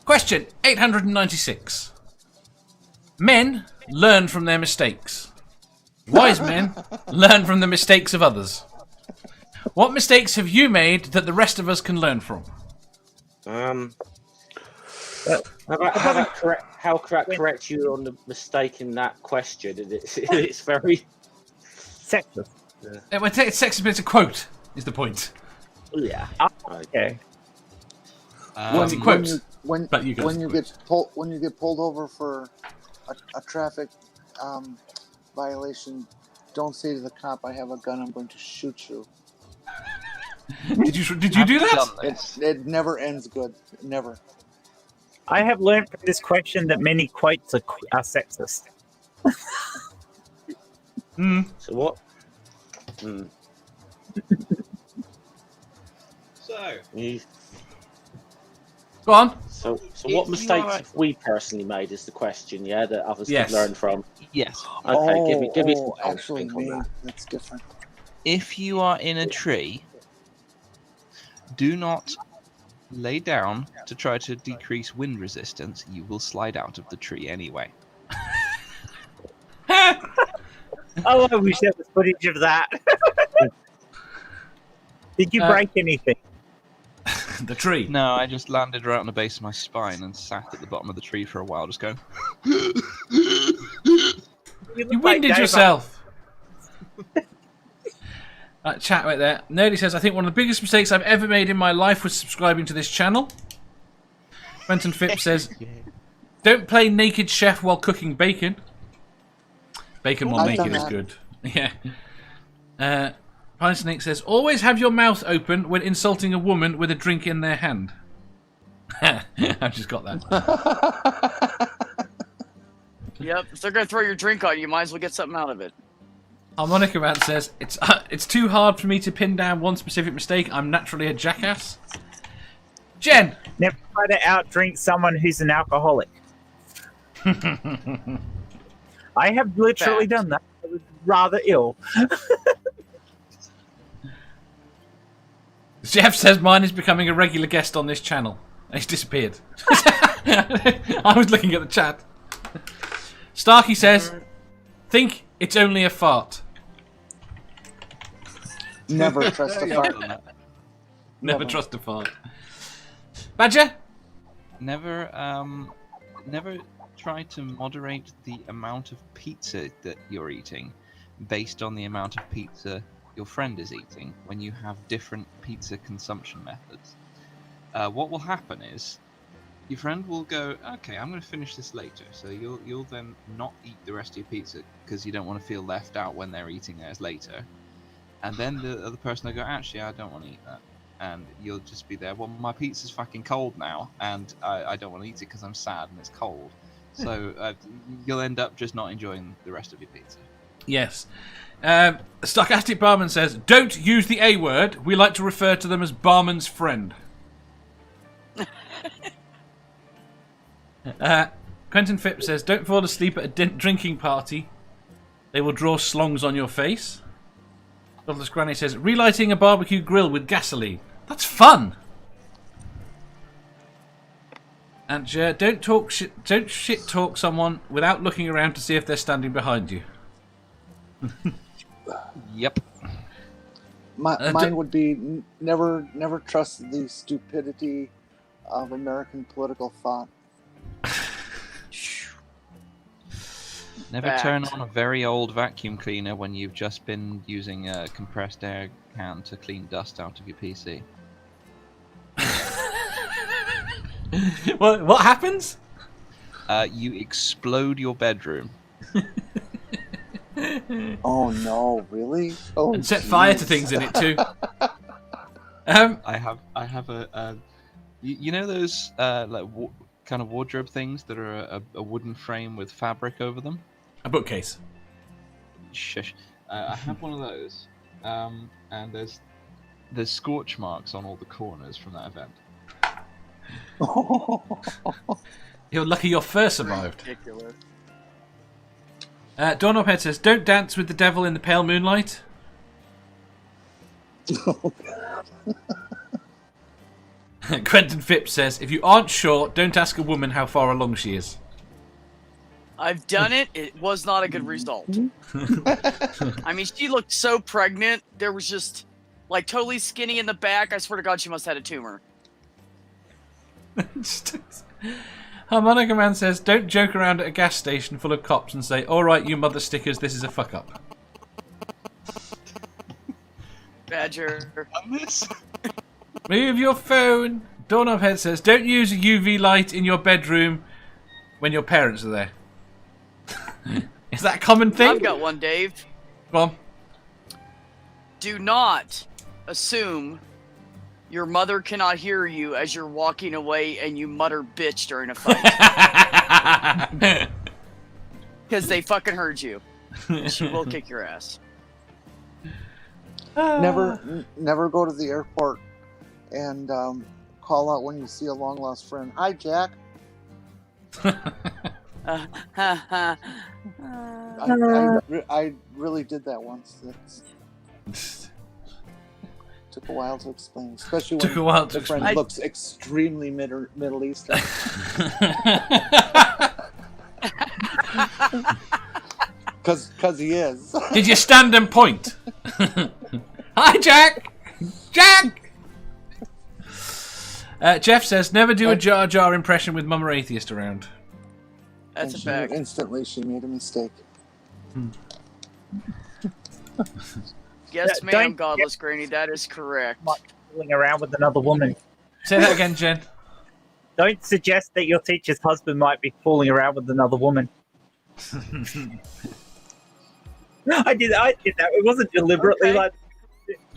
Question 896. Men learn from their mistakes. Wise men learn from the mistakes of others. What mistakes have you made that the rest of us can learn from? How correct you on the mistake in that question? It's very sexist. Yeah. It's sexist, but it's a quote, is the point. Yeah. Okay. When you get pulled over for a traffic violation, don't say to the cop, "I have a gun. I'm going to shoot you." Did you do that? It never ends good. Never. I have learned from this question that many quotes are sexist. So what? Go on. So what mistakes have we personally made is the question, yeah, that others can learn from? Yes. Okay, give me some time to actually, think on that. that's different. If you are in a tree, do not lay down to try to decrease wind resistance. You will slide out of the tree anyway. Oh, I wish there was footage of that. Did you break anything? The tree? No, I just landed right on the base of my spine and sat at the bottom of the tree for a while, just going. You winded yourself. Chat right there. Nerdy says, I think one of the biggest mistakes I've ever made in my life was subscribing to this channel. Quentin Phipps says, don't play naked chef while cooking bacon. Bacon while naked is good. Yeah. Pine Snake says, always have your mouth open when insulting a woman with a drink in their hand. I've just got that. Yep, if they're going to throw your drink on you, you might as well get something out of it. Harmonica Man says, it's too hard for me to pin down one specific mistake. I'm naturally a jackass. Jen! Never try to outdrink someone who's an alcoholic. I have literally done that. I was rather ill. Jeff says mine is becoming a regular guest on this channel. He's disappeared. I was looking at the chat. Starkey says, think it's only a fart. Never trust a fart. Never trust a fart. Badger? Never try to moderate the amount of pizza that you're eating based on the amount of pizza your friend is eating when you have different pizza consumption methods. What will happen is your friend will go, okay, I'm going to finish this later. So you'll then not eat the rest of your pizza because you don't want to feel left out when they're eating theirs later. And then the other person will go, actually, I don't want to eat that. And you'll just be there, well, my pizza's fucking cold now, and I don't want to eat it because I'm sad and it's cold. So you'll end up just not enjoying the rest of your pizza. Yes. Stochastic Barman says, don't use the A word. We like to refer to them as Barman's friend. Quentin Phipps says, don't fall asleep at a drinking party. They will draw slongs on your face. Godless Granny says, relighting a barbecue grill with gasoline. That's fun. And don't shit talk someone without looking around to see if they're standing behind you. Yep. Mine would be never trust the stupidity of American political thought. Never turn on a very old vacuum cleaner when you've just been using a compressed air can to clean dust out of your PC. What happens? You explode your bedroom. Oh no, really? Oh, and set fire to things in it too. I have a you know those kind of wardrobe things that are a wooden frame with fabric over them? A bookcase. Shush. I have one of those, and there's scorch marks on all the corners from that event. You're lucky your fur survived. Ridiculous. Doorknobhead says, don't dance with the devil in the pale moonlight. Quentin Phipps says, if you aren't sure, don't ask a woman how far along she is. I've done it. It was not a good result. I mean, she looked so pregnant. There was just, like, totally skinny in the back. I swear to God, she must have had a tumor. Harmonica Man says, don't joke around at a gas station full of cops and say, alright, you mother stickers, this is a fuck up. Badger. Move your phone. Dawn of Head says, don't use a UV light in your bedroom when your parents are there. Is that a common thing? I've got one, Dave. Go on. Do not assume your mother cannot hear you as you're walking away and you mutter bitch during a fight. Because they fucking heard you. She will kick your ass. Never go to the airport and call out when you see a long lost friend. Hi, Jack. I really did that once. Took a while to explain, especially when the friend looks extremely Middle Eastern. Because he is. Did you stand and point? Hi, Jack! Jack! Jeff says, never do a Jar Jar impression with Mum or Atheist around. That's a fact. Instantly, she made a mistake. Yes, ma'am, Godless Granny, that is correct. Fooling around with another woman. Say that again, Jen. Don't suggest that your teacher's husband might be fooling around with another woman. I did that. It wasn't deliberately. Okay. Like,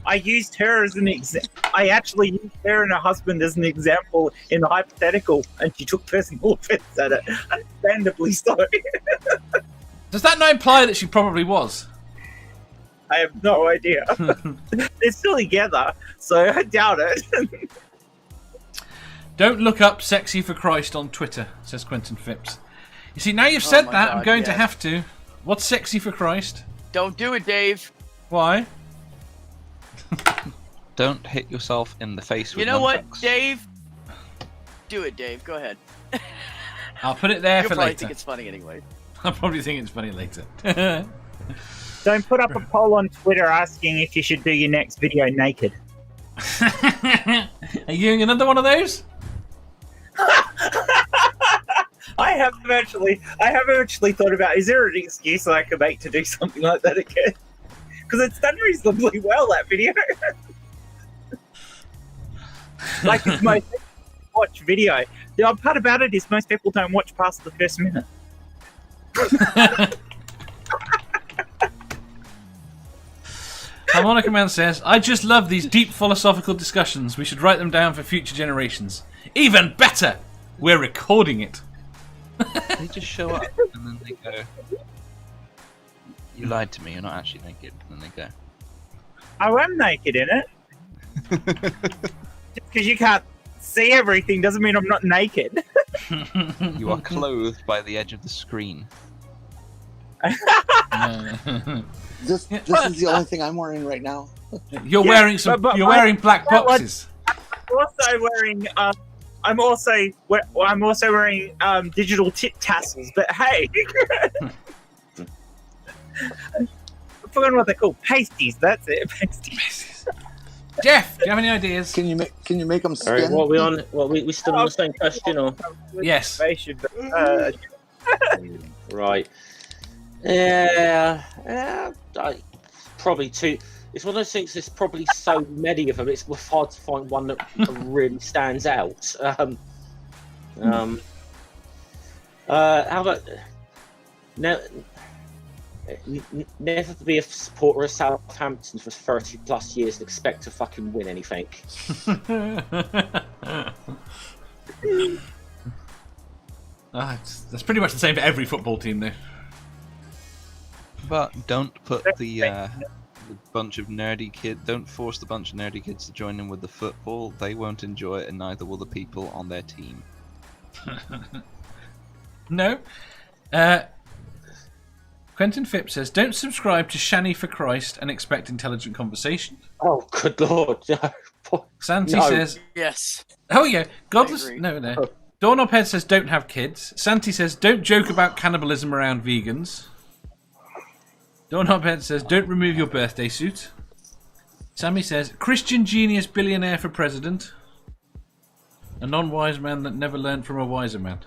I used her as an example. I actually used her and her husband as an example in the hypothetical, and she took personal offense at it. Understandably so. Does that not imply that she probably was? I have no idea. They're still together, so I doubt it. Don't look up Sexy for Christ on Twitter, says Quentin Phipps. You see, now you've said that, I'm going to have to. What's Sexy for Christ? Don't do it, Dave. Why? Don't hit yourself in the face with You know what, nunchucks. Dave? Do it, Dave. Go ahead. I'll put it there You'll for probably later. think it's funny anyway. I'll probably think it's funny later. Don't put up a poll on Twitter asking if you should do your next video naked. Are you doing another one of those? I have actually thought about, is there an excuse I can make to do something like that again? Because it's done reasonably well, that video. Like, it's most people watch video. The odd part about it is most people don't watch past the first minute. Harmonica Man says, I just love these deep philosophical discussions. We should write them down for future generations. Even better! We're recording it. They just show up and then they go, you lied to me, you're not actually naked. And then they go, I am naked in it. Just because you can't see everything doesn't mean I'm not naked. you are clothed by the edge of the screen. This is the only thing I'm wearing right now. You're wearing wearing black boxes. I'm also wearing digital tip tassels. But hey, I've forgotten what they're called. Pasties. That's it. Pasties. Jeff, do you have any ideas? Can you make them spin? All right, what are we on? What we still on the same question or? Yes. Right. Yeah. Probably two. It's one of those things. There's probably so many of them. It's hard to find one that really stands out. How about never be a supporter of Southampton for 30 plus years and expect to fucking win anything. That's pretty much the same for every football team, though. But don't put the bunch of nerdy kids. Don't force the bunch of nerdy kids to join in with the football. They won't enjoy it, and neither will the people on their team. No. Quentin Phipps says, don't subscribe to Shani for Christ and expect intelligent conversation. Oh, good lord. Santi No. says, Yes. oh yeah, Godless. agree. No. Doorknobhead says, don't have kids. Santi says, don't joke about cannibalism around vegans. Doorknobhead says, don't remove your birthday suit. Sammy says, Christian genius billionaire for president. A non-wise man that never learned from a wiser man.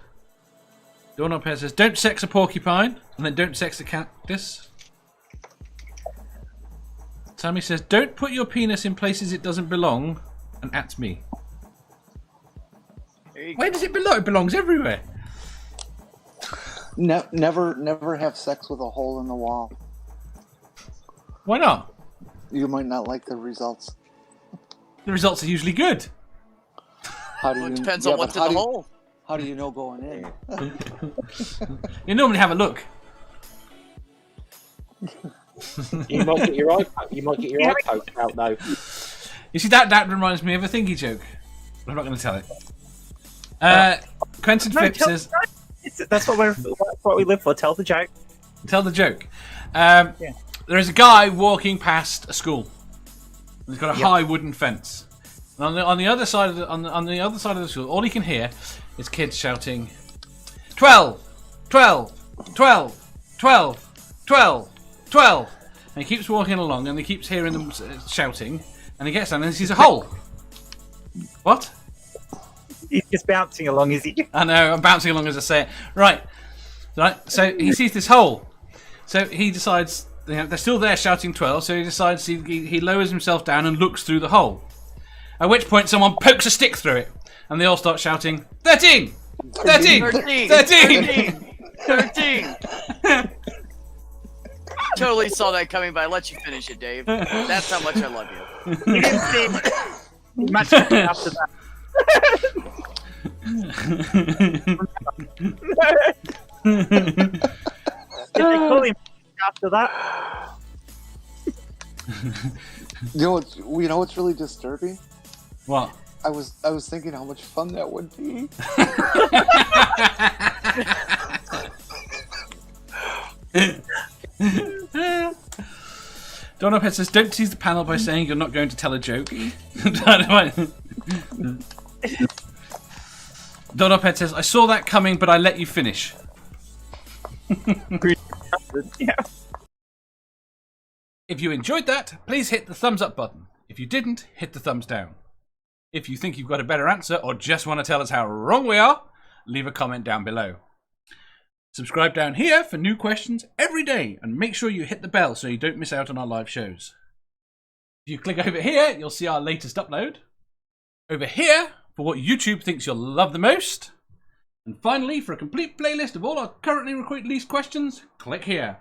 Doorknobhead says, don't sex a porcupine. And then don't sex a cactus. Sammy says, don't put your penis in places it doesn't belong. And at me. There you Where go. does it belong? It belongs everywhere. Never have sex with a hole in the wall. Why not? You might not like the results. The results are usually good. How do Well, you? it depends yeah, on but what's in how the do you- hole. How do you know going in? You normally have a look. You might get your eye. You might get your eye poked out though. You see, that reminds me of a thingy joke. I'm not going to tell it. Quentin No, Phipps tell- says, That's what we live for. Tell the joke. tell the joke. There is a guy walking past a school. He's got a high wooden fence. And on the other side of the on the other side of the school, all he can hear is kids shouting, 12, 12, 12, 12, 12, 12. And he keeps walking along, and he keeps hearing them shouting. And he gets down and he sees a hole. What? He's just bouncing along, is he? I know, I'm bouncing along as I say it. Right. So he sees this hole. So he decides, they're still there shouting 12, so he decides he lowers himself down and looks through the hole. At which point someone pokes a stick through it, and they all start shouting, 13! 13! 13! 13! 13! Totally saw that coming, but I let you finish it, Dave. That's how much I love you. You didn't see much after that. Did they call him after that? You know what's really disturbing? What? I was thinking how much fun that would be. Donopet says, don't tease the panel by saying you're not going to tell a joke. Donopet says, I saw that coming, but I let you finish. Yeah. If you enjoyed that, please hit the thumbs up button. If you didn't, hit the thumbs down. If you think you've got a better answer or just want to tell us how wrong we are, leave a comment down below. Subscribe down here for new questions every day and make sure you hit the bell so you don't miss out on our live shows. If you click over here, you'll see our latest upload. Over here, for what YouTube thinks you'll love the most. And finally, for a complete playlist of all our currently released questions, click here.